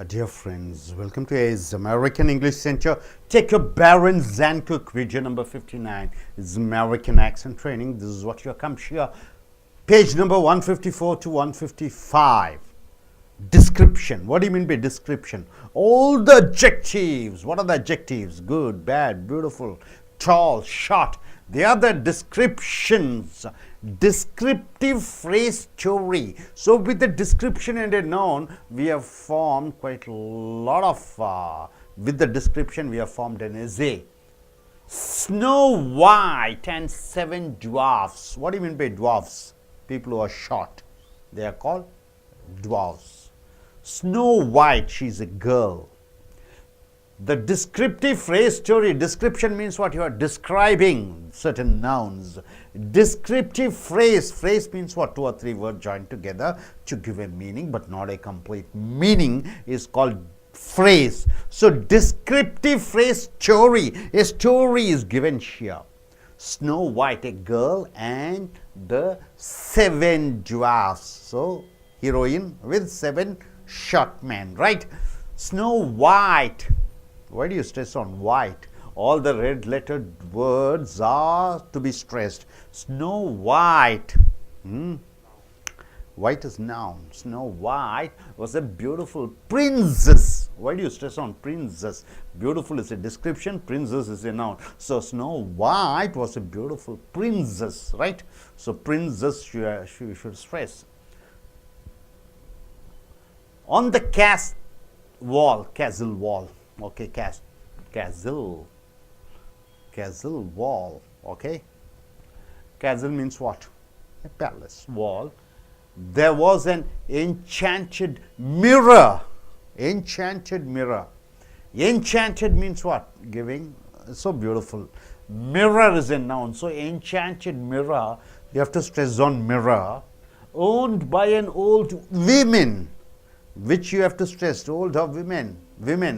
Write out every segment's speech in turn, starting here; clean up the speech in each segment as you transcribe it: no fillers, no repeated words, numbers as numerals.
Dear friends, welcome to AI's American English Center. Take your Baron Zancook video number 59. It's American accent training. This is what you come here. Page number 154 to 155. Description. What do you mean by description? All the adjectives. What are the adjectives? Good, bad, beautiful, tall, short. They are the descriptions. Descriptive phrase story. So with the description and a noun, we have formed quite a lot of, with the description we have formed an essay. Snow White and seven dwarfs. What do you mean by dwarfs? People who are short. They are called dwarfs. Snow White, she's a girl. The descriptive phrase story. Description means what? You are describing certain nouns. Descriptive phrase. Phrase means what? Two or three words joined together to give a meaning, but not a complete meaning, is called phrase. So descriptive phrase story. A story is given here. Snow White, a girl, and the seven dwarfs. So heroine with seven short men, right? Snow White. Why do you stress on white? All the red lettered words are to be stressed. Snow White. White is noun. Snow White was a beautiful princess. Why do you stress on princess? Beautiful is a description, princess is a noun. So Snow White was a beautiful princess, right? So princess you should stress. On the castle wall. Okay, castle wall. Okay, castle means what? A palace wall. There was an enchanted mirror. Enchanted mirror. Enchanted means what? Giving. So beautiful. Mirror is a noun. So enchanted mirror. You have to stress on mirror. Owned by an old woman. Which you have to stress, old or women,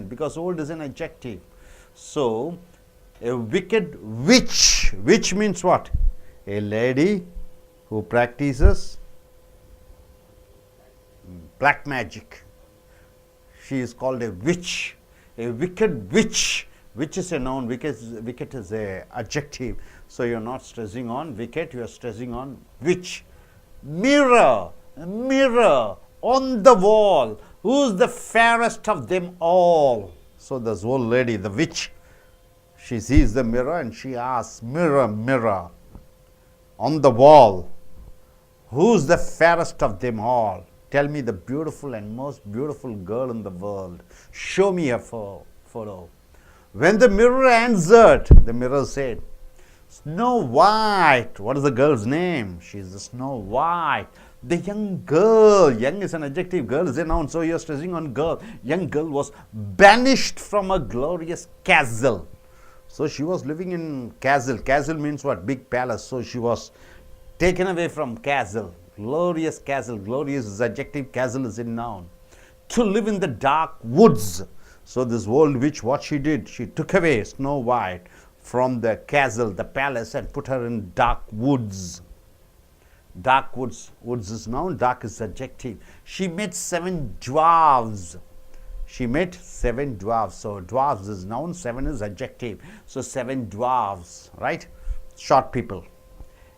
because old is an adjective. So, a wicked witch. Witch means what? A lady who practices black magic. She is called a witch. A wicked witch. Witch is a noun, wicked is a adjective. So, you are not stressing on wicked, you are stressing on witch. Mirror. On the wall. Who's the fairest of them all? So this old lady, the witch, she sees the mirror and she asks, mirror, on the wall, who's the fairest of them all? Tell me the beautiful and most beautiful girl in the world. Show me a photo. When the mirror answered, the mirror said, Snow White. What is the girl's name? She's the Snow White. The young girl. Young is an adjective. Girl is a noun. So you're stressing on girl. Young girl was banished from a glorious castle. So she was living in castle. Castle means what? Big palace. So she was taken away from castle. Glorious castle. Glorious is adjective. Castle is a noun. To live in the dark woods. So this old witch, what she did? She took away Snow White from the castle, the palace, and put her in dark woods. Dark woods. Woods is noun, dark is adjective. She met seven dwarves. So dwarves is noun, seven is adjective. So seven dwarves, right? Short people.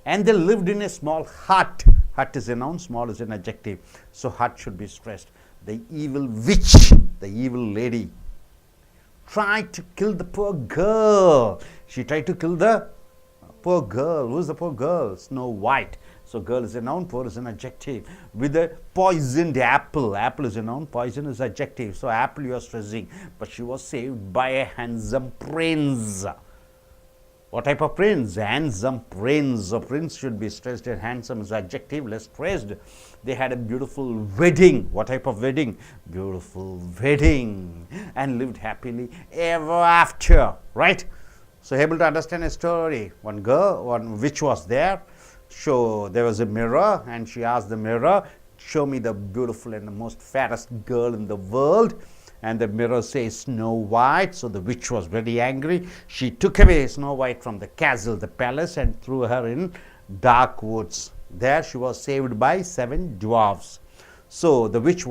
And they lived in a small hut. Hut is a noun, small is an adjective. So hut should be stressed. The evil witch, the evil lady, tried to kill the poor girl. She tried to kill the poor girl. Who is the poor girl? Snow White. So girl is a noun, poor is an adjective. With a poisoned apple. Apple is a noun, poison is adjective. So apple you are stressing. But she was saved by a handsome prince. What type of prince? Handsome prince. So prince should be stressed, and handsome is adjective, less stressed. They had a beautiful wedding. What type of wedding? Beautiful wedding. And lived happily ever after. Right? So able to understand a story. One witch was there. So there was a mirror, and she asked the mirror, show me the beautiful and the most fairest girl in the world. And the mirror says Snow White. So the witch was very angry. She took away Snow White from the castle, the palace, and threw her in dark woods. There she was saved by seven dwarfs. So the witch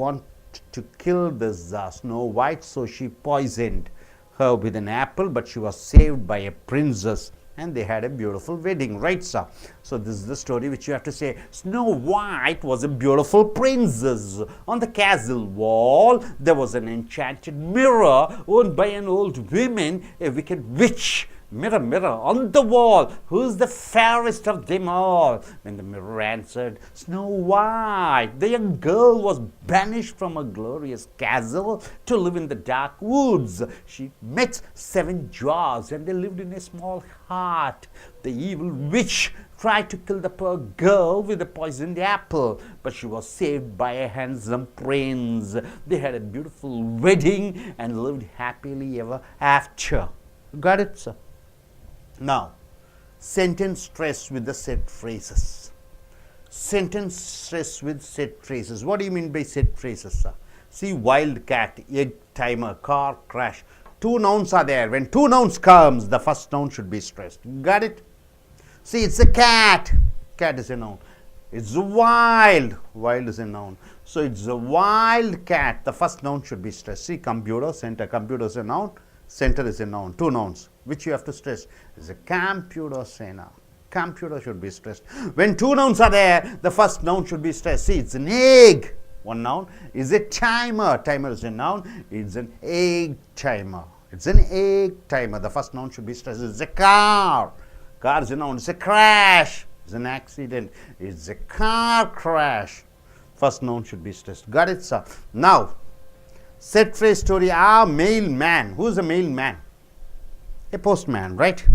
to kill this Snow White, so she poisoned her with an apple, but she was saved by a princess and they had a beautiful wedding, right, sir? So this is the story which you have to say. Snow White was a beautiful princess. On the castle wall, there was an enchanted mirror owned by an old woman, a wicked witch. Mirror, mirror on the wall, who's the fairest of them all? When the mirror answered, Snow White. The young girl was banished from a glorious castle to live in the dark woods. She met 7 dwarfs and they lived in a small hut. The evil witch tried to kill the poor girl with a poisoned apple, but she was saved by a handsome prince. They had a beautiful wedding and lived happily ever after. Got it, sir? Now, sentence stress with the set phrases. Sentence stress with set phrases. What do you mean by set phrases, sir? See, wildcat, egg timer, car crash. 2 nouns are there. When 2 nouns comes, the first noun should be stressed. Got it? See, it's a cat. Cat is a noun. It's wild. Wild is a noun. So it's a wild cat. The first noun should be stressed. See, computer, center. Computer is a noun. Center is a noun. 2 nouns, which you have to stress. Is a computer center. Computer should be stressed. When 2 nouns are there, the first noun should be stressed. See, it's an egg. 1 noun. Is a timer. Timer is a noun. It's an egg timer. It's an egg timer. The first noun should be stressed. It's a car. Car is a noun. It's a crash. It's an accident. It's a car crash. First noun should be stressed. Got it, sir? Now, set phrase story. Our mailman. Who is a mailman? A postman, right?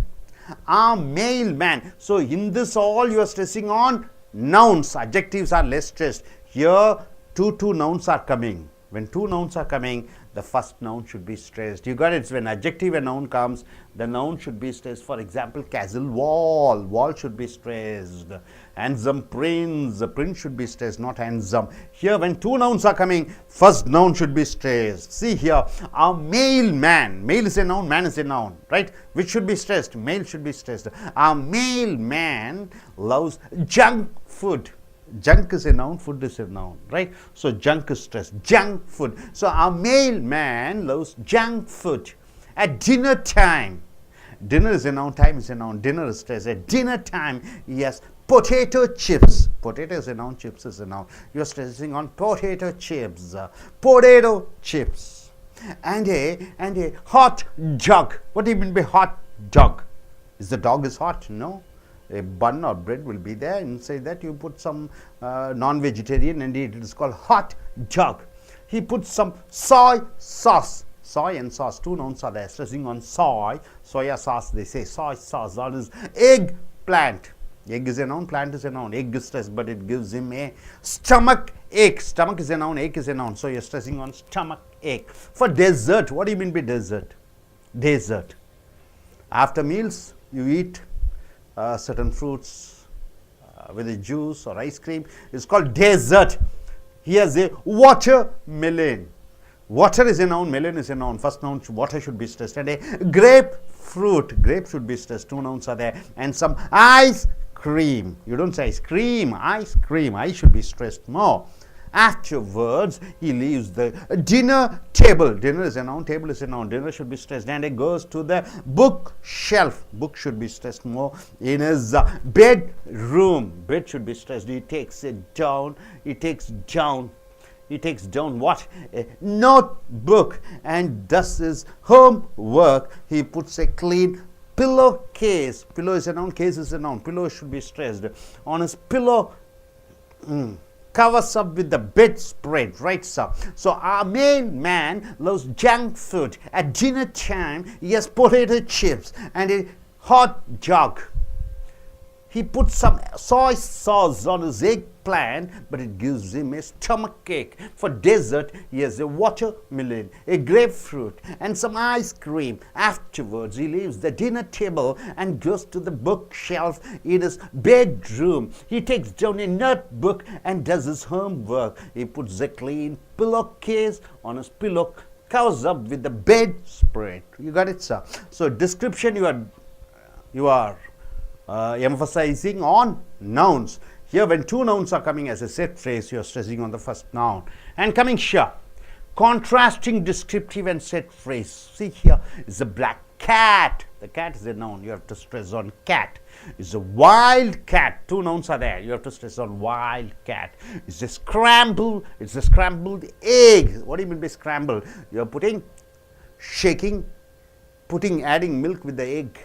Our mailman. So in this all you are stressing on nouns. Adjectives are less stressed. Here 2 nouns are coming. When 2 nouns are coming, the first noun should be stressed. You got it? When adjective and noun comes, the noun should be stressed. For example, castle wall. Wall should be stressed. Handsome prince. The prince should be stressed, not handsome. Here, when 2 nouns are coming, first noun should be stressed. See here, our mailman. Mail is a noun, man is a noun, right? Which should be stressed? Mail should be stressed. Our mailman loves junk food. Junk is a noun, food is a noun, right? So junk is stressed. Junk food. So our mailman loves junk food. At dinner time, dinner is a noun, time is a noun, dinner is stressed. At dinner time, yes, potato chips. Potato is a noun, chips is a noun. You are stressing on potato chips. Potato chips. And a hot dog. What do you mean by hot dog? Is the dog is hot? No. A bun or bread will be there. Inside that you put some non-vegetarian and eat. It is called hot dog. He puts some soy sauce. Soy and sauce, 2 nouns are there. Stressing on soy. Soya sauce, they say soy sauce. That is eggplant. Egg is a noun, plant is a noun. Egg is stressed, but it gives him a stomach ache. Stomach is a noun, ache is a noun. So you are stressing on stomach ache. For dessert, what do you mean by dessert? Dessert. After meals, you eat certain fruits with a juice or ice cream. It's called dessert. Here's a watermelon. Water is a noun, melon is a noun. First noun, water should be stressed. And a grapefruit. Grape should be stressed. 2 nouns are there. And some ice cream. You don't say ice cream. Ice cream. I should be stressed more. Afterwards, he leaves the dinner table. Dinner is a noun, table is a noun. Dinner should be stressed. And he goes to the bookshelf. Book should be stressed more. In his bedroom. Bed should be stressed. He takes it down. He takes down what? A notebook and does his homework. He puts a clean pillowcase. Pillow is a noun, case is a noun. Pillow should be stressed. On his pillow, covers up with the bedspread, right, sir? So our mailman loves junk food. At dinner time, he has potato chips and a hot dog. He puts some soy sauce on his eggplant, but it gives him a stomachache. For dessert, he has a watermelon, a grapefruit, and some ice cream. Afterwards, he leaves the dinner table and goes to the bookshelf in his bedroom. He takes down a notebook and does his homework. He puts a clean pillowcase on his pillow, covers up with the bedspread. You got it, sir? So description, you are emphasizing on nouns. Here, when 2 nouns are coming as a set phrase, you are stressing on the first noun. And coming here, Contrasting descriptive and set phrase. See here is a black cat. The cat is a noun. You have to stress on cat. Is a wild cat. Two nouns are there. You have to stress on wild cat. It's a scrambled egg. What do you mean by scrambled? You are adding milk with the egg,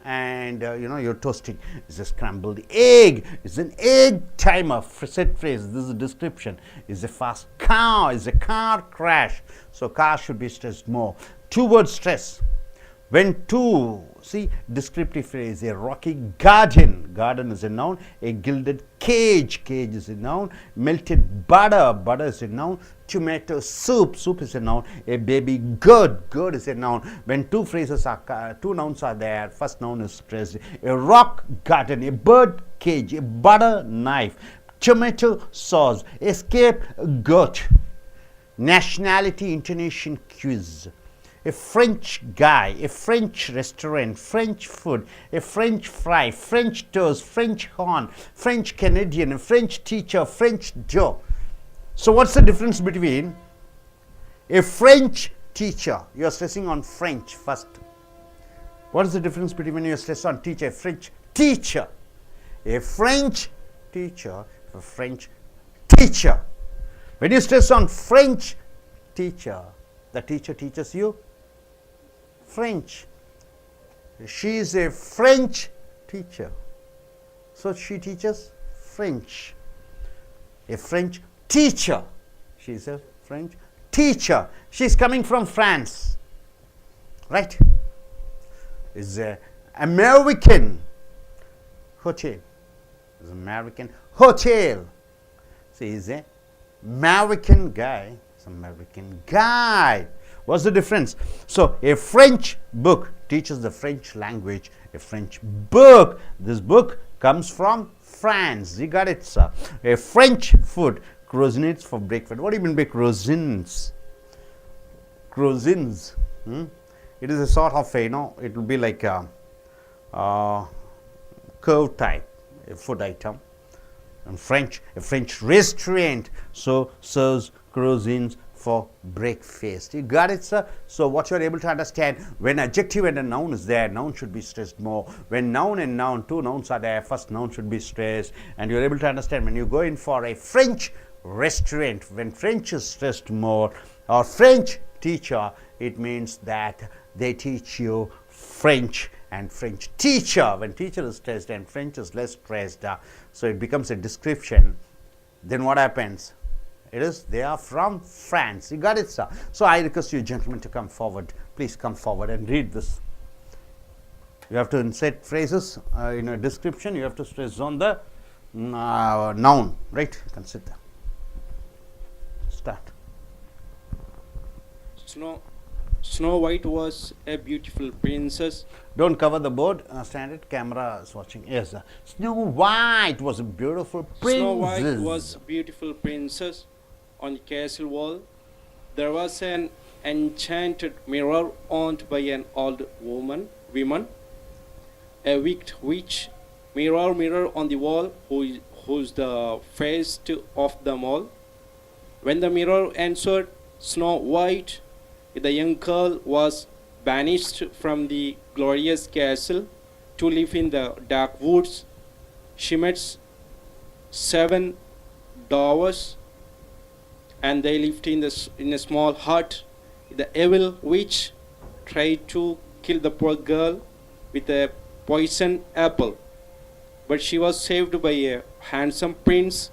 and you're toasting. It's a scrambled egg. It's an egg timer. Set phrase. This is a description. It's a fast car. It's a car crash. So car should be stressed more. Two word stress. When two, see, descriptive phrase, a rocky garden. Garden is a noun. A gilded cage. Cage is a noun. Melted butter. Butter is a noun. Tomato soup. Soup is a noun. A baby goat. Goat is a noun. When two nouns are there, first noun is stressed. A rock garden. A bird cage. A butter knife. Tomato sauce. A scapegoat. Nationality intonation quiz. A French guy, a French restaurant, French food, a French fry, French toast, French horn, French Canadian, a French teacher, French Joe. So what's the difference between a French teacher? You are stressing on French first. What is the difference between when you stress on teacher, a French teacher? A French teacher, a French teacher. When you stress on French teacher, the teacher teaches you French. She is a French teacher, so she teaches French. A French teacher. She is a French teacher. She is coming from France, right? Is a American hotel. Is American hotel. So he is a American guy. It's American guy. What's the difference? So a French book teaches the French language. A French book. This book comes from France. You got it, sir. A French food. Croissants for breakfast. What do you mean by croissants? Croissants. It is a sort of it will be like a curve type, a food item. And a French restaurant serves croissants for breakfast. You got it, sir? So what you are able to understand, when adjective and a noun is there, noun should be stressed more. When noun and noun, two nouns are there, first noun should be stressed. And you are able to understand when you go in for a French restaurant, when French is stressed more, or French teacher, it means that they teach you French. And French teacher, when teacher is stressed and French is less stressed, so it becomes a description. Then what happens? It is they are from France. You got it, sir? So I request you gentlemen to come forward. Please come forward and read this. You have to insert phrases in a description. You have to stress on the noun, right? You can sit there. Start. Snow White was a beautiful princess. Don't cover the board. Stand it. Camera is watching. Yes, sir. Snow White was a beautiful princess. Snow White was a beautiful princess. On the castle wall, there was an enchanted mirror owned by an old woman, a wicked witch. Mirror, mirror on the wall, who's the fairest of them all? When the mirror answered, Snow White, the young girl was banished from the glorious castle to live in the dark woods. She met 7 dwarfs, and they lived in a small hut. The evil witch tried to kill the poor girl with a poison apple, but she was saved by a handsome prince.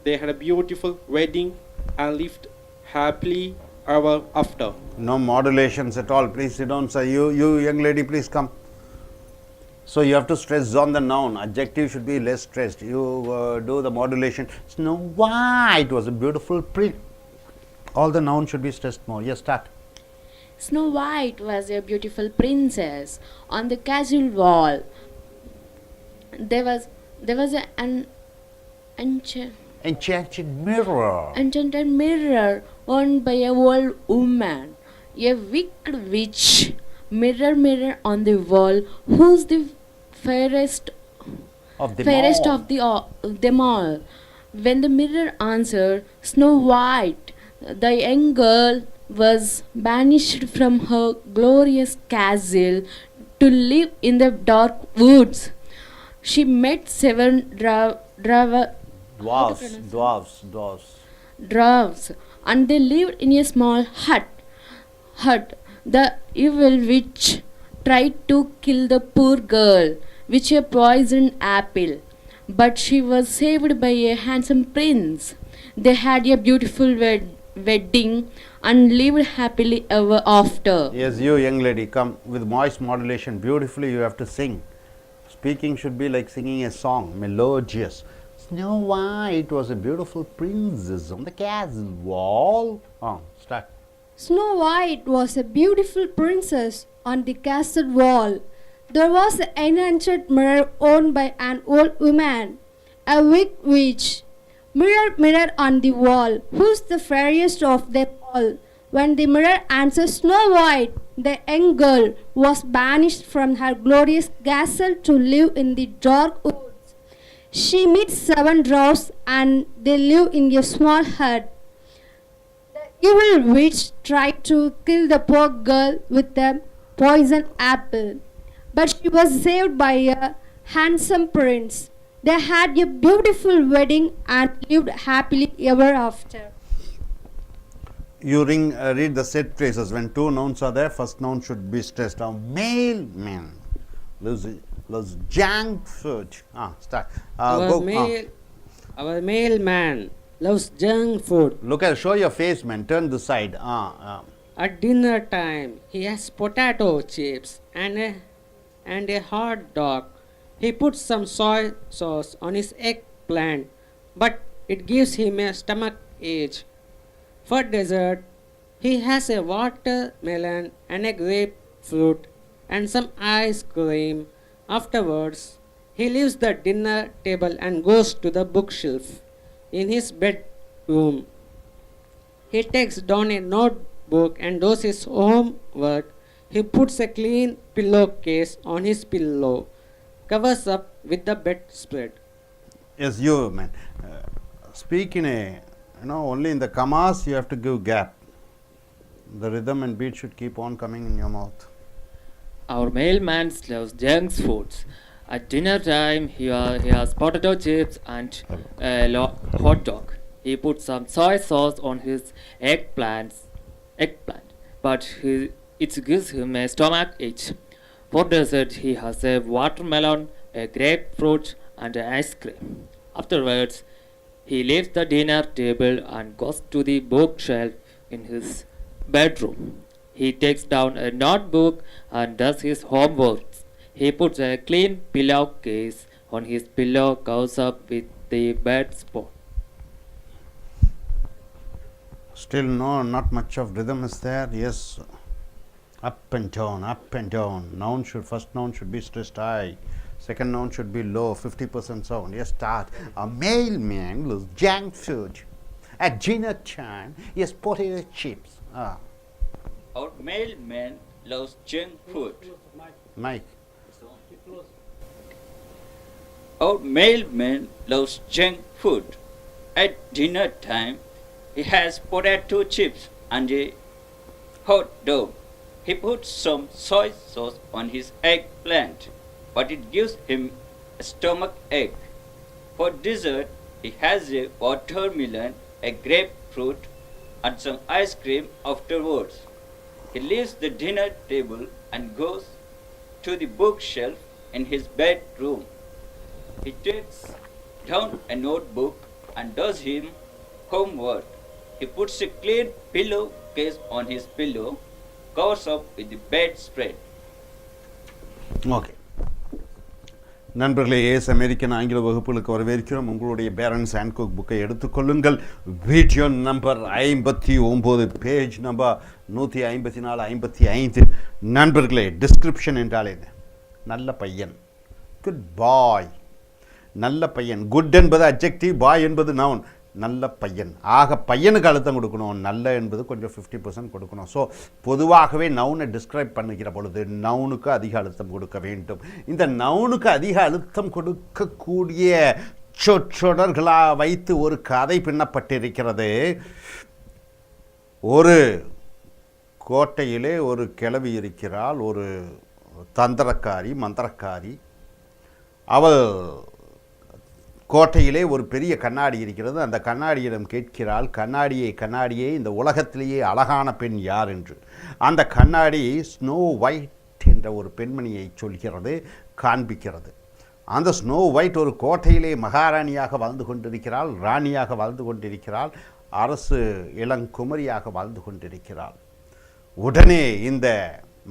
They had a beautiful wedding and lived happily ever after. No modulations at all. Please sit down, sir. You young lady, please come. So you have to stress on the noun. Adjective should be less stressed. You do the modulation. Snow White was a beautiful prince. All the nouns should be stressed more. Yes, start. Snow White was a beautiful princess. On the castle wall, there was an Enchanted mirror. enchanted mirror owned by a old woman, a wicked witch. Mirror, mirror on the wall, who's the fairest Of them of them all? When the mirror answered, Snow White, The young girl was banished from her glorious castle to live in the dark woods. She met seven dwarfs, and they lived in a small hut. The evil witch tried to kill the poor girl with a poisoned apple, but she was saved by a handsome prince. They had a beautiful wedding and lived happily ever after. Yes, you young lady, come with voice modulation. Beautifully, you have to sing. Speaking should be like singing a song, melodious. Snow White was a beautiful princess on the castle wall. Start. Snow White was a beautiful princess on the castle wall. There was an enchanted mirror owned by an old woman, a wicked witch. Mirror, mirror on the wall, who's the fairest of them all? When the mirror answered Snow White, the young girl was banished from her glorious castle to live in the dark woods. She meets seven dwarfs and they live in a small hut. The evil witch tried to kill the poor girl with a poisoned apple, but she was saved by a handsome prince. They had a beautiful wedding and lived happily ever after. You read the set phrases. When two nouns are there, first noun should be stressed down. Mailman loves junk food. Start. Our mailman loves junk food. Look at, show your face, man. Turn the side. At dinner time, he has potato chips and a hot dog. He puts some soy sauce on his eggplant, but it gives him a stomach ache. For dessert, he has a watermelon and a grapefruit and some ice cream. Afterwards, he leaves the dinner table and goes to the bookshelf in his bedroom. He takes down a notebook and does his homework. He puts a clean pillowcase on his pillow, covers up with the bedspread. Yes, you, man. Speak in a, only in the commas you have to give gap. The rhythm and beat should keep on coming in your mouth. Our mailman loves junk foods. At dinner time, he has potato chips and a hot dog. He puts some soy sauce on his eggplant, but it gives him a stomach ache. For dessert, he has a watermelon, a grapefruit, and an ice cream. Afterwards, he leaves the dinner table and goes to the bookshelf in his bedroom. He takes down a notebook and does his homework. He puts a clean pillowcase on his pillow, covers up with the bedspread. Still, no, not much of rhythm is there. Yes, up and down, up and down. First noun should be stressed high. Second noun should be low, 50% sound. Yes, start. A mailman loves junk food. At dinner time, yes, potato chips. Our mailman loves junk food. Mike. Our mailman loves junk food. At dinner time, he has potato chips and a hot dog. He puts some soy sauce on his eggplant, but it gives him a stomach ache. For dessert, he has a watermelon, a grapefruit, and some ice cream afterwards. He leaves the dinner table and goes to the bookshelf in his bedroom. He takes down a notebook and does his homework. He puts a clean pillowcase on his pillow, covers up with the bedspread. Okay நண்பர்களே, ace American ஆங்கில வகுப்புகளுக்கு வரவேற்கிறோம். உங்களுடைய parents ஹேண்ட்குக் புக்கை எடுத்துக்கொள்ளுங்கள். Video number 59, page number 154, 55. நண்பர்களே, description என்றால் என்ன? நல்ல பையன், குட் பாய். நல்ல பையன், குட் என்பது அட்ஜெக்டிவ், பாய் என்பது நவுன். நல்ல பையன், ஆக பையனுக்கு அழுத்தம் கொடுக்கணும். நல்ல என்பது கொஞ்சம் 50% கொடுக்கணும். ஸோ பொதுவாகவே நவுனை டிஸ்கிரைப் பண்ணுகிற பொழுது நவுனுக்கு அதிக அழுத்தம் கொடுக்க வேண்டும். இந்த நவுனுக்கு அதிக அழுத்தம் கொடுக்கக்கூடிய சொற்றொடர்களாக வைத்து ஒரு கதை பின்னப்பட்டிருக்கிறது. ஒரு கோட்டையிலே ஒரு கிழவி இருக்கிறாள், ஒரு தந்திரக்காரி, மந்திரக்காரி. அவள் கோட்டையிலே ஒரு பெரிய கண்ணாடி இருக்கிறது. அந்த கண்ணாடியிடம் கேட்கிறாள், கண்ணாடியே, இந்த உலகத்திலேயே அழகான பெண் யார் என்று. அந்த கண்ணாடி ஸ்னோ ஒயிட் என்ற ஒரு பெண்மணியை சொல்கிறது, காண்பிக்கிறது. அந்த ஸ்னோ ஒயிட் ஒரு கோட்டையிலே மகாராணியாக வாழ்ந்து கொண்டிருக்கிறாள், ராணியாக வாழ்ந்து கொண்டிருக்கிறாள், அரசு இளங்குமரியாக வாழ்ந்து கொண்டிருக்கிறாள். உடனே இந்த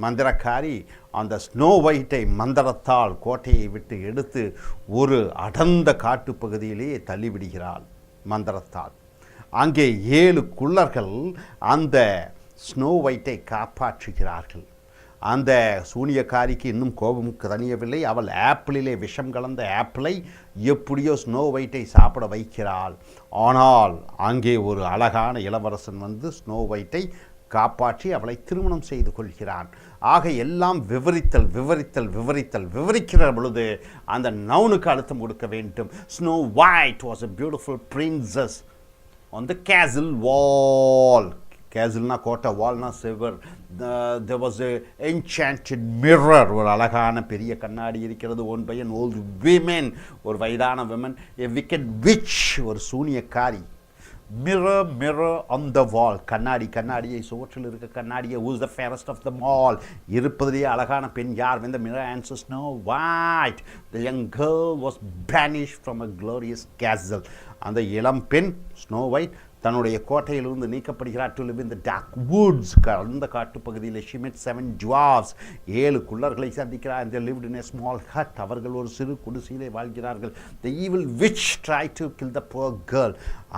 மந்திரக்காரி அந்த ஸ்னோ ஒயிட்டை மந்திரத்தால் கோட்டையை விட்டு எடுத்து ஒரு அடர்ந்த காட்டுப்பகுதியிலே தள்ளிவிடுகிறாள் மந்திரத்தால். அங்கே 7 குள்ளர்கள் அந்த ஸ்னோ ஒயிட்டை காப்பாற்றுகிறார்கள். அந்த சூனியக்காரிக்கு இன்னும் கோபம் தணியவில்லை. அவள் ஆப்பிளிலே விஷம் கலந்த ஆப்பிளை எப்படியோ ஸ்னோ ஒயிட்டை சாப்பிட வைக்கிறாள். ஆனால் அங்கே ஒரு அழகான இளவரசன் வந்து ஸ்னோ ஒயிட்டை காப்பாற்றி அவளை திருமணம் செய்து கொள்கிறான். ஆக எல்லாம் விவரிக்கிற பொழுது அந்த நவுனுக்கு அழுத்தம் கொடுக்க வேண்டும். Snow white was a beautiful princess on the castle wall. கேசில்னா கோட்டை, வால்னா செவர். there was a enchanted mirror, ஒரு அழகான பெரிய கண்ணாடி இருக்கிறது. owned by an old women, ஒரு வயதான women. a wicked witch, ஒரு சூனியக்காரி. mirror on the wall, கண்ணாடியை சுவற்றில் இருக்க கண்ணாடியை. who is the fairest of them all, இருப்பதிலேயே அழகான பெண் யார்? when the mirror answers Snow White, the young girl was banished from a glorious castle. அந்த இளம் பெண் ஸ்னோ ஒயிட் தன்னுடைய கோட்டையிலிருந்து நீக்கப்படுகிறார். to live in the dark woods, அந்த காட்டுப்பகுதியில். she met 7 dwarfs, 7 குள்ளர்களை சந்திக்கிறார். and they lived in a small hut, அவர்கள் ஒரு சிறு குடிசையிலே வாழ்கிறார்கள். the evil witch tried to kill the poor girl,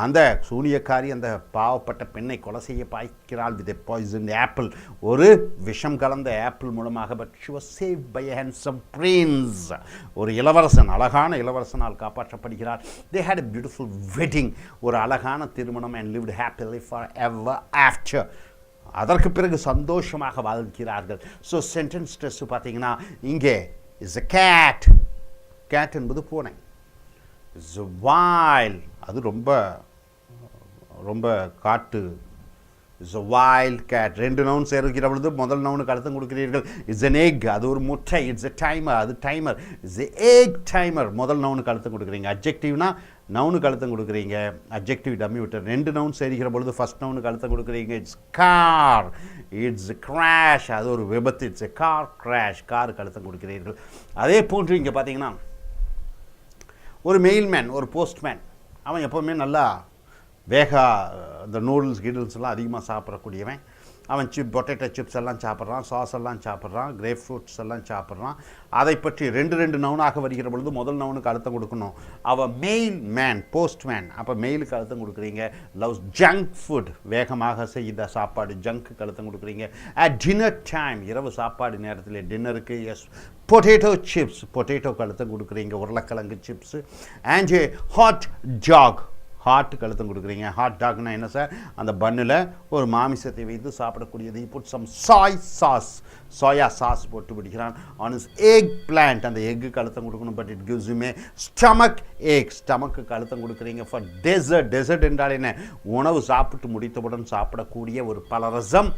அந்த சூனியக்காரி அந்த பாவப்பட்ட பெண்ணை கொலை செய்ய பாய்க்கிறாள். with a poisoned apple, ஒரு விஷம் கலந்த ஆப்பிள் மூலமாக. but she was saved by a handsome prince, ஒரு இளவரசன், அழகான இளவரசனால் காப்பாற்றப்படுகிறார். they had a beautiful wedding, ஒரு அழகான திருமணம். and lived happily forever after, அதற்கு பிறகு சந்தோஷமாக வாழ்கிறார்கள். ஸோ சென்டென்ஸ் டெஸ்ட் பார்த்தீங்கன்னா இங்கே இஸ் a cat, கேட் என்பது பூனை. இஸ் a wild, அது ரொம்ப காட்டு. Is a wild cat. 2 noun சேர்க்கிற பொழுது முதல் நவுனுக்கு அழுத்தம் கொடுக்கிறீர்கள். இட்ஸ் an egg, அது ஒரு முட்டை. இட்ஸ் a timer, அது timer. It's a egg timer, முதல் நவுனுக்கு அழுத்தம் கொடுக்குறீங்க. அட்ஜெக்டிவ்னா நவுனுக்கு அழுத்தம் கொடுக்குறீங்க, அட்ஜெக்டிவ் டம்யூட்டர். 2 நவுன் சேர்க்கிற பொழுது ஃபர்ஸ்ட் நவுனுக்கு அழுத்தம் கொடுக்குறீங்க. இட்ஸ் கார், இட்ஸ் கிராஷ், அது ஒரு விபத்து. இட்ஸ் a car crash, காருக்கு அழுத்தம் கொடுக்கிறீர்கள். அதே போன்று இங்கே பார்த்தீங்கன்னா ஒரு மெயில்மேன், ஒரு போஸ்ட்மேன், அவன் எப்போவுமே நல்லா இந்த நூடுல்ஸ் கீடுல்ஸ்லாம் அதிகமாக சாப்பிடக்கூடியவன். அவன் பொட்டேட்டோ சிப்ஸ் எல்லாம் சாப்பிட்றான், சாஸ் எல்லாம் சாப்பிட்றான், கிரேப் ஃப்ரூட்ஸ் எல்லாம் சாப்பிட்றான். அதை பற்றி 2 நவுனாக வருகிற பொழுது முதல் நவுனுக்கு அழுத்தம் கொடுக்கணும். அவன் மெயில் மேன், போஸ்ட்மேன், அப்போ மெயிலுக்கு அழுத்தம் கொடுக்குறீங்க. லவ்ஸ் ஜங்க் ஃபுட், வேகமாக செய்த சாப்பாடு, ஜங்க்கு அழுத்தம் கொடுக்குறீங்க. அட் டின்னர் டைம், இரவு சாப்பாடு நேரத்தில் டின்னருக்கு. எஸ் பொட்டேட்டோ சிப்ஸ், பொட்டேட்டோக்கு அழுத்தம் கொடுக்குறீங்க, உருளைக்கிழங்கு சிப்ஸு. அண்ட் ஹாட் ஜாக், ஹாட்டுக்கு அழுத்தம் கொடுக்குறீங்க. ஹாட் டாக்னா என்ன சார்? அந்த பன்னில் ஒரு மாமிசத்தை வைத்து சாப்பிடக்கூடியது. புட் சம் சோயா சாஸ் போட்டு பிடிக்கிறான். ஆன் இஸ் எக் பிளான்ட், அந்த எக்குக்கு அழுத்தம் கொடுக்கணும். But it gives you stomach ache, ஸ்டமக்கு அழுத்தம் கொடுக்குறீங்க. ஃபார் டெசர்ட் என்றால் என்ன? உணவு சாப்பிட்டு முடித்தவுடன் சாப்பிடக்கூடிய ஒரு பலரசம்.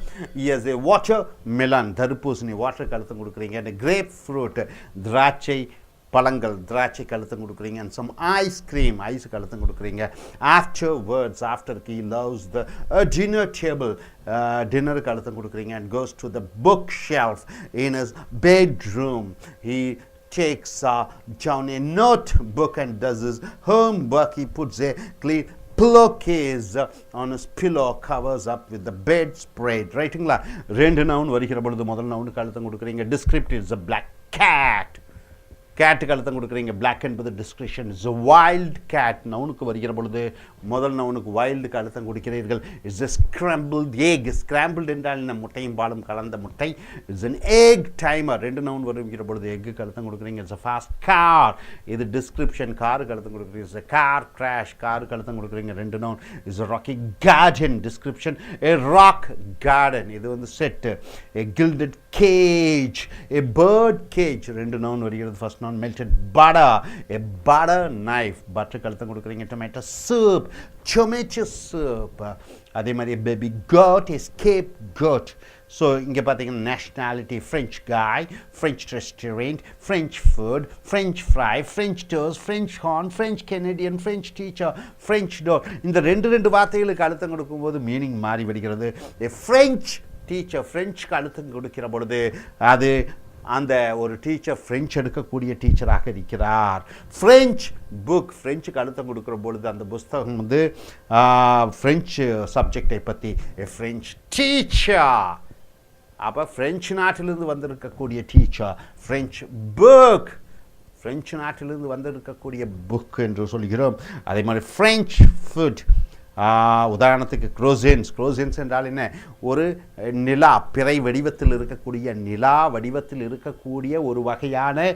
இஸ் ஏ வாட்டர் மெலன், தர்பூசணி, வாட்டருக்கு அழுத்தம் கொடுக்குறீங்க. அண்ட் கிரேப் ஃப்ரூட், திராட்சை பழங்கள், திராட்சைக்கு அழுத்தம் கொடுக்குறீங்க. அண்ட் சம் ஐஸ்கிரீம், ஐஸுக்கு அழுத்தம் கொடுக்குறீங்க. ஆஃப்டருக்கு he loves the dinner table, டின்னருக்கு அழுத்தம் கொடுக்குறீங்க. and goes to the bookshelf in his bedroom. He takes down a notebook and does his homework. He puts a clean pillowcase on his pillow, covers up with the bedspread. ரைட்டுங்களா? 2 noun வருகிற பொழுது முதல் நவுனுக்கு அழுத்தம் கொடுக்குறீங்க. descriptive is a black cat, கேட்டுக்கு அழுத்தம் கொடுக்குறீங்க. Black என்பது description. It's a wild cat, நவுனுக்கு வருகிற பொழுது முதல் நவுனுக்கு வைல்டுக்கு அழுத்தம் கொடுக்கிறீர்கள். It's a scrambled egg, scrambled என்றால் என்ன? முட்டையும் பாலும் கலந்த முட்டை. It's an egg timer, 2 noun வருகிற பொழுது எக்குக்கு அழுத்தம் கொடுக்குறீங்க. இட்ஸ் a fast car, இது டிஸ்கிரிப்ஷன், காருக்கு அழுத்தம் கொடுக்குறீங்க. இட்ஸ் a car crash, காருக்கு அழுத்தம் கொடுக்குறீங்க. 2 noun. It's a rocky garden, description. a rock garden, இது set. a gilded cage, a bird cage, 2 noun வருகிறது. First known melted butter, a butter knife. Butter கழுத்தம் கொடுக்குறீங்க. Tomato soup. அதே மாதிரி baby goat, escape goat. So இங்கே பார்த்தீங்கன்னா nationality French guy, French restaurant, French food, French fry, French toast, French horn, French Canadian, French teacher, French dog. இந்த ரெண்டு வார்த்தைகளுக்கு அழுத்தம் கொடுக்கும்போது மீனிங் மாறி வருகிறது. French teacher, ஃப்ரெஞ்சுக்கு அழுத்தம் கொடுக்கிற பொழுது அது அந்த ஒரு டீச்சர் ஃப்ரெஞ்சு எடுக்கக்கூடிய டீச்சராக இருக்கிறார். ஃப்ரெஞ்ச் புக், ஃப்ரெஞ்சுக்கு அழுத்தம் கொடுக்குற பொழுது அந்த புஸ்தகம் வந்து ஃப்ரெஞ்சு சப்ஜெக்டை பற்றி ஃப்ரெஞ்ச் டீச்சர். அப்போ ஃப்ரெஞ்சு நாட்டிலிருந்து வந்திருக்கக்கூடிய டீச்சர் ஃப்ரெஞ்ச் புக், ஃப்ரெஞ்சு நாட்டிலிருந்து வந்திருக்கக்கூடிய புக் என்று சொல்கிறோம். அதே மாதிரி ஃப்ரெஞ்ச் ஃபுட், உதாரணத்துக்கு க்ரோசன்ஸ் என்றால் என்ன? ஒரு நிலா, பிறை வடிவத்தில் இருக்கக்கூடிய நிலா வடிவத்தில் இருக்கக்கூடிய ஒரு வகையான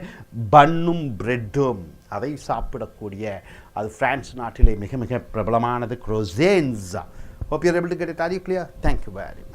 பன்னும் பிரெட்டும் அதை சாப்பிடக்கூடிய, அது பிரான்ஸ் நாட்டிலே மிக மிக பிரபலமானது க்ரோசன்ஸ். Hope you are able to get it. Are you clear? Thank you very much.